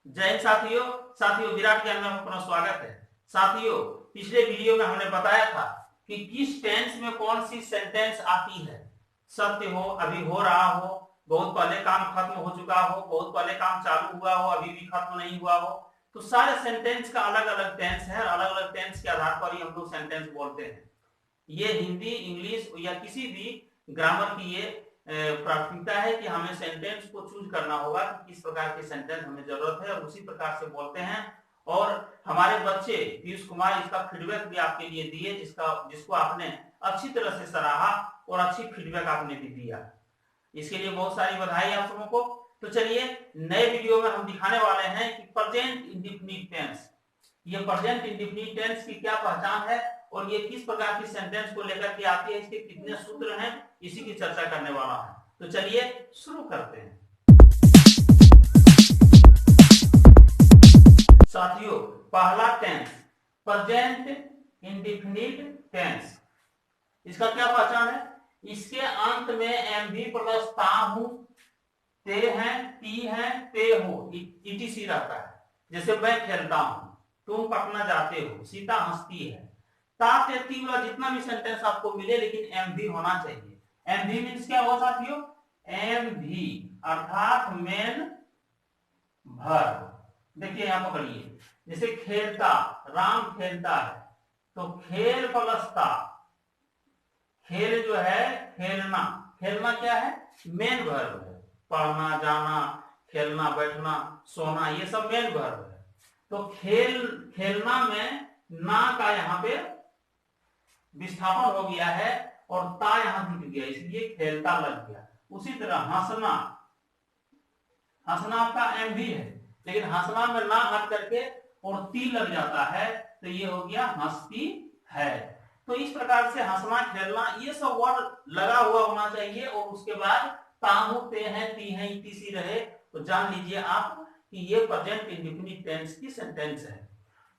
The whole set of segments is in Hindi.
जय हिंद साथियों विराट ज्ञान में अपना स्वागत है। साथियों, पिछले वीडियो में हमने बताया था कि किस टेंस में कौन सी सेंटेंस आती है। सत्य हो, अभी हो रहा हो, बहुत पहले काम खत्म हो चुका हो, बहुत पहले काम चालू हुआ हो, अभी भी खत्म नहीं हुआ हो, तो सारे सेंटेंस का अलग अलग टेंस है। अलग अलग टेंस के आधार पर ही हम लोग सेंटेंस बोलते हैं। ये हिंदी, इंग्लिश या किसी भी ग्रामर की ये प्राथमिकता है कि हमें सेंटेंस को चूज करना होगा कि किस प्रकार के सेंटेंस हमें जरूरत है और उसी प्रकार से बोलते हैं। और हमारे बच्चे पीयूष कुमार इसका फीडबैक भी आपके लिए दिए, जिसको आपने अच्छी तरह से सराहा और अच्छी फीडबैक आपने भी दिया। इसके लिए बहुत सारी बधाई आप सबों को। तो चलिए, नए वीडियो में हम दिखाने वाले हैं कि प्रेजेंट इंडेफिनिट टेंस, ये प्रेजेंट इंडेफिनिट टेंस की क्या पहचान है और ये किस प्रकार की सेंटेंस को लेकर के आती है, इसके कितने सूत्र हैं, इसी की चर्चा करने वाला है। तो चलिए शुरू करते हैं। साथियों, पहला टेंस प्रेजेंट इंडेफिनिट टेंस, इसका क्या पहचान है? इसके अंत में एम भी प्लस ता हूं, ते हैं, ती हैं, ते हो, ईटीसी रहता है। जैसे मैं खेलता हूं, तुम पटना जाते हो, सीता हंसती है। ता ते ती वाला जितना भी सेंटेंस आपको मिले, लेकिन एम भी होना चाहिए। एम भी मीन्स क्या हुआ साथियों? एम भी अर्थात मेन वर्ब। देखिए यहां पकड़िए, जैसे खेलता, राम खेलता है, तो खेल प्लस ता, खेल जो है खेलना, खेलना क्या है? मेन वर्ब है। पढ़ना, जाना, खेलना, बैठना, सोना, ये सब मेन वर्ब है। तो खेलना में ना का यहाँ पे विस्थापन हो गया है और ता यहां जुट गया, इसलिए खेलता लग गया। उसी तरह हंसना, हंसना आपका एम भी है, लेकिन हंसना में ना हट करके और ती लग जाता है, तो ये हो गया हंसती है। तो इस प्रकार से हंसना, खेलना, ये सब वर्ड लगा हुआ होना चाहिए और उसके बाद ताहू, ते हैं, ती हैं, ईटीसी रहे, तो जान लीजिए आप कि ये प्रेजेंट इंडेफिनिट टेंस की सेंटेंस है।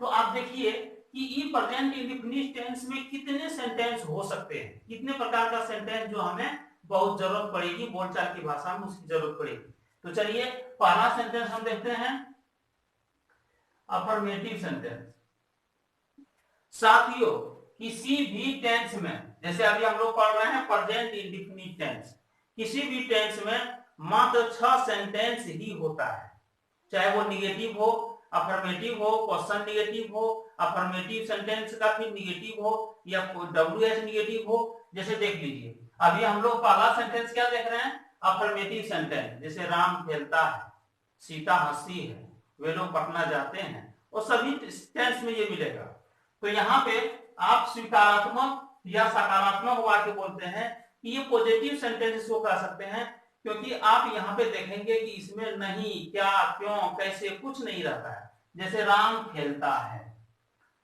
तो आप देखिए कि ये प्रेजेंट इंडेफिनिट टेंस में कितने सेंटेंस हो सकते हैं, कितने प्रकार का सेंटेंस जो हमें बहुत जरूरत पड़ेगी, बोलचाल की भाषा में उसकी जरूरत पड़ेगी। तो चलिए पहला सेंटेंस हम देखते हैं, अफर्मेटिव सेंटेंस। साथियों, किसी भी टेंस में, जैसे अभी हम लोग पढ़ रहे हैं प्रेजेंट इंडेफिनिट टेंस, किसी भी टेंस में मात्र 6 सेंटेंस ही होता है। चाहे वो निगेटिव हो, अफर्मेटिव हो, क्वेश्चन निगेटिव हो, अफर्मेटिव सेंटेंस का फिर निगेटिव हो, या WH निगेटिव हो। जैसे देख लीजिए, अभी हम लोग पहला सेंटेंस क्या देख रहे हैं? Affirmative sentence. जैसे राम खेलता है, सीता हंसती है, वे लोग पटना जाते हैं, और सभी टेंस में ये मिलेगा। तो यहाँ पे आप स्वीकारात्मक या सकारात्मक वाक्य बोलते हैं कि ये पॉजिटिव सेंटेंस को कह सकते हैं, क्योंकि आप यहाँ पे देखेंगे कि इसमें नहीं, क्या, क्यों, कैसे कुछ नहीं रहता है। जैसे राम खेलता है,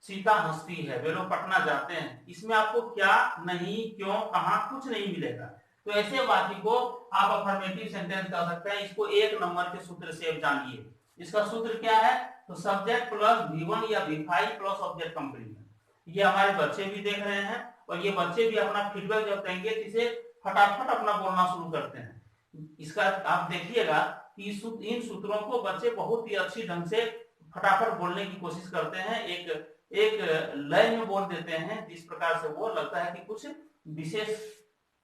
सीता हंसती है, वे लोग पटना जाते हैं, इसमें आपको क्या, नहीं, क्यों, कहां, कुछ नहीं मिलेगा। तो ऐसे वाक्य को आप अफर्मेटिव सेंटेंस कह सकते हैं। इसको 1 नंबर के सूत्र से जानिए। इसका सूत्र क्या है? तो सब्जेक्ट प्लस V1 या V5 प्लस ऑब्जेक्ट कंप्लीमेंट। ये हमारे बच्चे भी देख रहे हैं और ये बच्चे भी अपना फीडबैक जब देंगे तो इसे फटाफट अपना बोलना शुरू करते हैं। इसका आप देखिएगा कि इन सूत्रों को बच्चे बहुत ही अच्छी ढंग से फटाफट बोलने की कोशिश करते हैं, एक लय में बोल देते हैं, जिस प्रकार से वो लगता है कि कुछ विशेष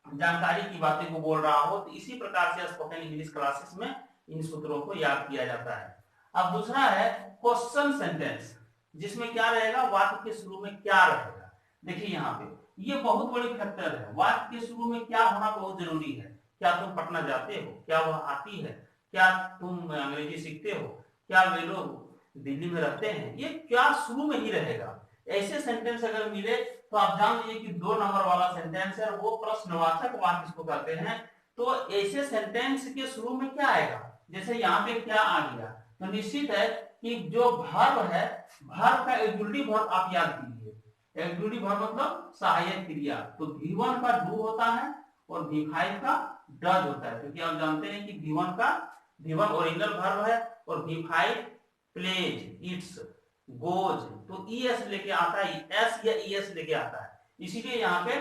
जानकारी की बातें को बोल रहा हो। तो इसी प्रकार से स्पोकन इंग्लिश क्लासेस में इन सूत्रों को याद किया जाता है। अब दूसरा है क्वेश्चन सेंटेंस, जिसमें क्या रहेगा? वाक्य के शुरू में क्या रहेगा। देखिए यहाँ पे ये बहुत बड़ी फैक्टर है। वाक्य के शुरू में क्या होना बहुत जरूरी है। क्या तुम पटना जाते हो? क्या वह आती है? क्या तुम अंग्रेजी सीखते हो? क्या वे लोग दिल्ली में रहते हैं? ये क्या शुरू में ही रहेगा। ऐसे सेंटेंस अगर मिले तो आप जान लीजिए कि 2 नंबर वाला सेंटेंस है, वो प्रश्नवाचक वाक्य इसको कहते हैं। तो ऐसे सेंटेंस के शुरू में क्या आएगा? जैसे यहाँ पे क्या आ गया, तो निश्चित है कि जो वर्ब है, वर्ब का एक्जुएटिव वर्ब आप याद कीजिए। एक्जुएटिव वर्ब मतलब सहायक क्रिया। तो V1 का डू होता है और V5 का डज होता है, क्योंकि आप जानते हैं कि V1 ओरिजिनल वर्ब है और V5 प्लेज, इट्स, गोज, तो ES लेके आता है, S या ES लेके आता है। इसीलिए यहाँ पे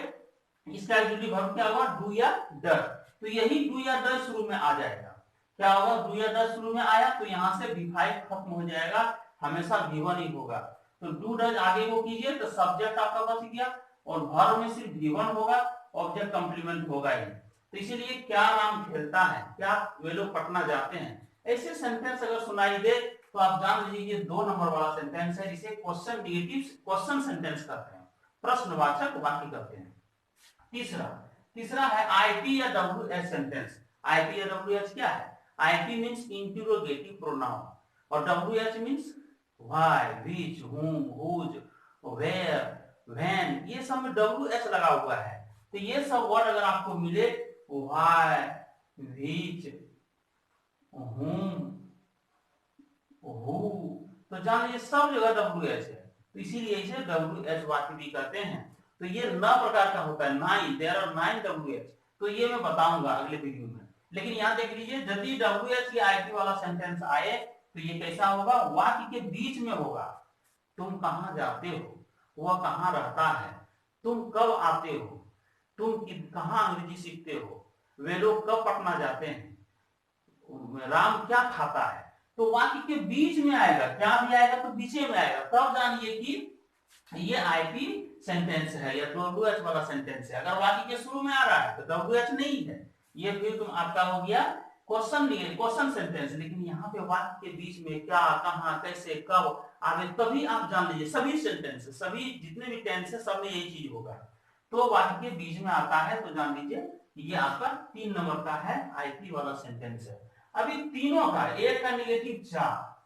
इसका एक्जुएटिव वर्ब क्या हुआ? डू या डज। तो यही डू या डज शुरू में आ जाएगा। क्या होगा, डू या डज शुरू में आया तो यहाँ से V5 खत्म हो जाएगा, हमेशा V1 ही होगा। तो डू डज आगे वो कीजिए तो सब्जेक्ट आपका बच गया और वर्ब में सिर्फ V1 होगा, ऑब्जेक्ट कंप्लीमेंट होगा ही। तो इसीलिए क्या राम खेलता है, क्या वे लोग पटना जाते हैं, ऐसे सेंटेंस अगर सुनाई दे तो आप जान लीजिए ये 2 नंबर वाला सेंटेंस है, जिसे क्वेश्चन नेगेटिव क्वेश्चन सेंटेंस कहते हैं, प्रश्नवाचक वाक्य कहते हैं। तीसरा है आईटी या डब्ल्यूएच सेंटेंस। आईटी या डब्ल्यूएच क्या है, आईटी मींस इंटरोगेटिव प्रोनाउन और WH means why, which, whom, whose, where, when, ये सब में डब्ल्यूएच लगा हुआ है। तो ये सब वर्ड अगर आपको मिले व्हाई, व्हिच, whom, who, तो जान लीजिए सब जगह डब्ल्यूएच है, तो इसीलिए इसे डब्ल्यूएच वाक्य भी कहते हैं। तो ये 9 प्रकार का होता है, 9, देयर आर 9 डब्ल्यूएच। तो ये मैं बताऊंगा अगले वीडियो में। लेकिन यहाँ देख लीजिए, यदि डब्ल्यूएच या आईटी वाला सेंटेंस आए तो ये कैसा होगा, वाक्य के बीच में होगा। तुम कहाँ जाते हो, वह कहाँ रहता है, तुम कब आते हो, तुम कहाँ अंग्रेजी सीखते हो, वे लोग कब पटना जाते हैं, राम क्या खाता है। तो वाक्य के बीच में आएगा, क्या भी आएगा तो बीच में आएगा, तब जानिए कि ये आईटी सेंटेंस है या डब्ल्यूएच वाला सेंटेंस है। अगर वाक्य के शुरू में आ रहा है तो डब्ल्यूएच नहीं है, ये फिर तुम आपका हो गया क्वेश्चन सेंटेंस। लेकिन यहाँ पे वाक्य के बीच में क्या, कहाँ, कैसे, कब आगे, तभी आप जान लीजिए सभी सेंटेंस, सभी जितने भी टेंस है सब में यही चीज होगा। तो वाक्य के बीच में आता है तो जान लीजिए ये आपका 3 नंबर का है, आईटी वाला सेंटेंस है। अभी तीनों का, एक का निगेटिव 4,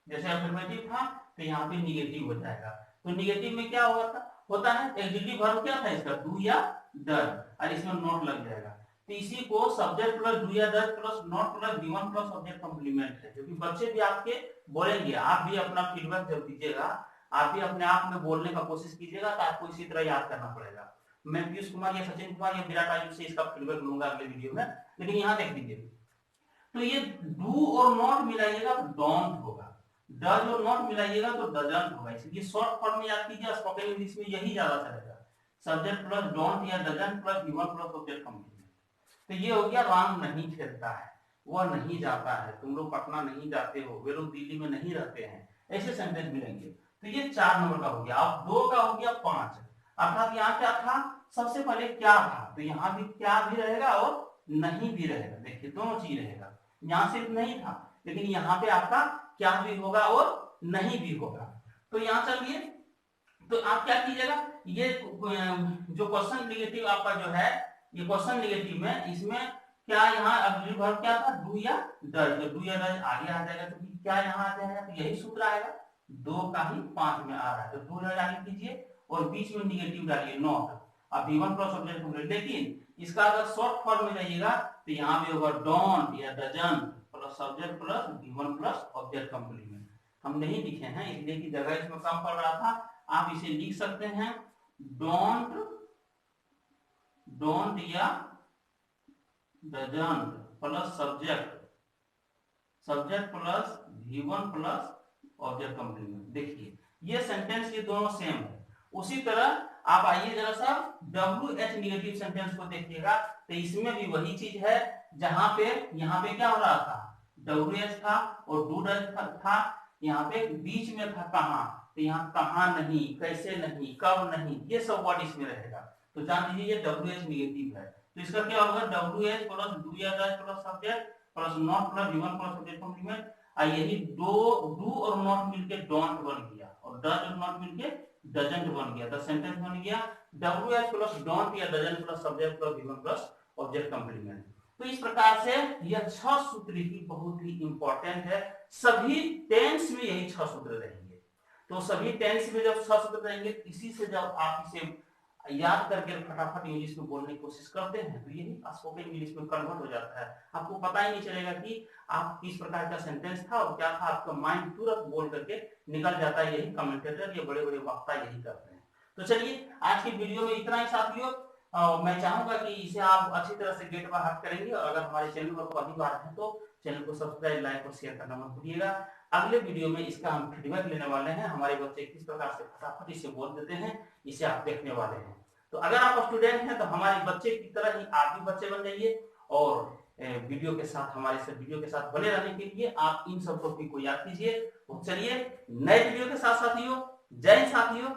जैसे अफर्मेटिव था तो यहाँ पे निगेटिव हो जाएगा। तो निगेटिव में क्या होता है, एग्जीक्यूटिव वर्ब क्या था इसका, डू या डज, और इसमें नॉट लग जाएगा। तो इसी को सब्जेक्ट प्लस डू या does plus not plus V1 plus object complement है। क्योंकि बच्चे भी आपके बोलेंगे, आप भी अपना फीडबैक जब दीजिएगा, आप भी अपने आप में बोलने का कोशिश कीजिएगा, तो आपको इसी तरह याद करना पड़ेगा। मैं पीयूष कुमार या सचिन कुमार या विराट आयु से इसका फीडबैक लूंगा अगले वीडियो में। लेकिन यहाँ देख लीजिए, तो ये डू और नॉट मिलाइएगा तो डोंट होगा, डज और नॉट मिलाइएगा तो डजंट होगा। इसलिए शॉर्ट फॉर्म में याद कीजिए, स्पोकन इंग्लिश में यही ज्यादा चलेगा, सब्जेक्ट प्लस डोंट या doesn't plus V1 plus object complement. तो ये हो गया, राम नहीं खेलता है, वह नहीं जाता है, तुम लोग पटना नहीं जाते हो, वे लोग दिल्ली में नहीं रहते हैं, ऐसे सेंटेंस मिलेंगे। तो ये 4 नंबर का हो गया। अब 2 का हो गया 5, अर्थात यहाँ क्या था, सबसे पहले क्या था, तो यहाँ भी क्या भी रहेगा और नहीं भी रहेगा। देखिए दोनों चीज रहेगा, यहाँ सिर्फ नहीं था, लेकिन यहाँ पे आपका क्या भी होगा और नहीं भी होगा। तो यहाँ चलिए, तो आप क्या कीजिएगा, ये जो क्वेश्चन नेगेटिव आपका जो है, ये क्वेश्चन नेगेटिव में, इसमें क्या यहाँ ऑब्जेक्टिव वर्ब क्या था, डू या डज, तो डू या डज आगे आ जाएगा, क्योंकि क्या यहाँ आ जाएगा, तो यही सूत्र आएगा, 2 का ही 5 में आ रहा है, तो डू डज आगे कीजिए और बीच में नेगेटिव डालिए नॉट, अब V1 प्लस ऑब्जेक्ट कंप्लीमेंट। लेकिन इसका अगर शॉर्ट फॉर्म में जाइएगा तो यहाँ पे होगा डोंट या doesn't plus subject plus V1 plus object complement. हम नहीं लिखे हैं इसलिए कि जगह इसमें कम पड़ रहा था, आप इसे लिख सकते हैं डोंट या doesn't plus subject plus V1 plus object complement. देखिए ये सेंटेंस ये दोनों सेम है। उसी तरह आप आइए जरा सा WH निगेटिव सेंटेंस को देखिएगा, तो इसमें भी वही चीज है, जहां पे यहाँ पे क्या हो रहा था, WH था और डू डज था, यहाँ पे बीच में था कहाँ, तो यहाँ कहाँ नहीं, कैसे नहीं, कब नहीं, ये सब वर्ड इसमें रहेगा। तो जान लीजिए ये WH निगेटिव है, तो इसका क्या होगा, WH प्लस डू या does plus subject plus not plus V1 plus object complement. यही डू और नॉट मिलके डोंट बन गया और डज और नॉट मिलके डजंट बन गया, तो सेंटेंस बन गया WH प्लस डोंट या doesn't plus subject plus V1 plus object complement. तो इस प्रकार से यह 6 सूत्र ही बहुत ही इंपॉर्टेंट है, सभी टेंस में यही 6 सूत्र रहेंगे। तो सभी टेंस में जब 6 सूत्र रहेंगे, इसी से जब आप इसे याद करके फटाफट इंग्लिश में बोलने की कोशिश करते हैं तो यही स्पोकन इंग्लिश में कन्वर्ट हो जाता है। आपको पता ही नहीं चलेगा कि आप किस प्रकार का सेंटेंस था और क्या था, आपका माइंड तुरंत बोल करके निकल जाता है। यही कमेंटेटर, ये बड़े बड़े वक्ता यही करते हैं। तो चलिए आज की वीडियो में इतना ही साथियों। मैं चाहूंगा कि इसे आप अच्छी तरह से गेट बाय हार्ट करेंगे और अगर हमारे चैनल पर पहली बार है तो चैनल को सब्सक्राइब, लाइक और शेयर करना मत भूलिएगा। अगले वीडियो में इसका हम फीडबैक लेने वाले हैं, हमारे बच्चे किस प्रकार से फटाफट इसे बोल देते हैं, इसे आप देखने वाले हैं। तो अगर आप स्टूडेंट हैं तो हमारे बच्चे की तरह ही आप भी बच्चे बन जाइए और वीडियो के साथ, हमारे इस वीडियो के साथ बने रहने के लिए आप इन सब टॉपिक को याद कीजिए। तो चलिए नए वीडियो के साथ साथियों, जय हिंद साथियों।